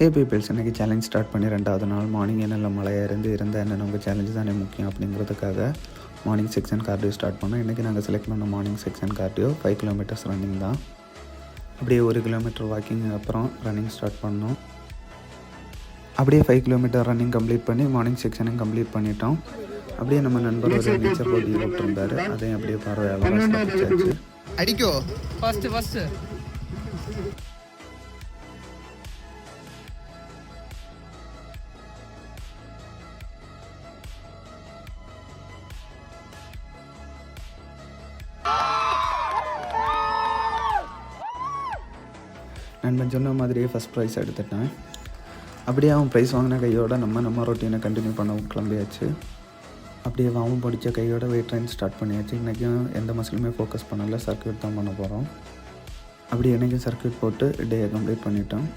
ஹே peoples, இன்றைக்கி challenge start பண்ணி 2வது நாள். மார்னிங் என்னென்ன மழையாக இருந்தால் என்ன, நமக்கு சேலஞ்சு தானே முக்கியம் அப்படிங்கிறதுக்காக மார்னிங் செக்ஷன் கார்டியோ ஸ்டார்ட் பண்ணோம். இன்றைக்கி நாங்கள் செலக்ட் பண்ண morning section cardio 5 kilometres running தான். அப்படியே 1 கிலோமீட்டர் வாக்கிங் அப்புறம் ரன்னிங் ஸ்டார்ட் பண்ணோம். அப்படியே 5 கிலோமீட்டர் ரன்னிங் கம்ப்ளீட் பண்ணி மார்னிங் செக்ஷனையும் கம்ப்ளீட் பண்ணிட்டோம். அப்படியே நம்ம நண்பர் ஒரு நேச்சர் போட்டி போட்டிருந்தார், அதையும் அப்படியே பார்வையாளராக அடிக்கோ ஃபஸ்ட்டு நண்பன் சொன்ன மாதிரியே ஃபஸ்ட் ப்ரைஸ் எடுத்துட்டேன். அப்படியே அவன் ப்ரைஸ் வாங்கின கையோடு நம்ம ரொட்டீனை கண்டினியூ பண்ண கிளம்பியாச்சு. அப்படியே வாவும் படித்த கையோட வெயிட் ட்ரெயின் ஸ்டார்ட் பண்ணியாச்சு. இன்றைக்கும் எந்த மசிலுமே ஃபோக்கஸ் பண்ணலை, சர்க்யூட் தான் பண்ண போகிறோம். அப்படி இன்றைக்கும் சர்க்யூட் போட்டு டேயை கம்ப்ளீட் பண்ணிட்டோம்.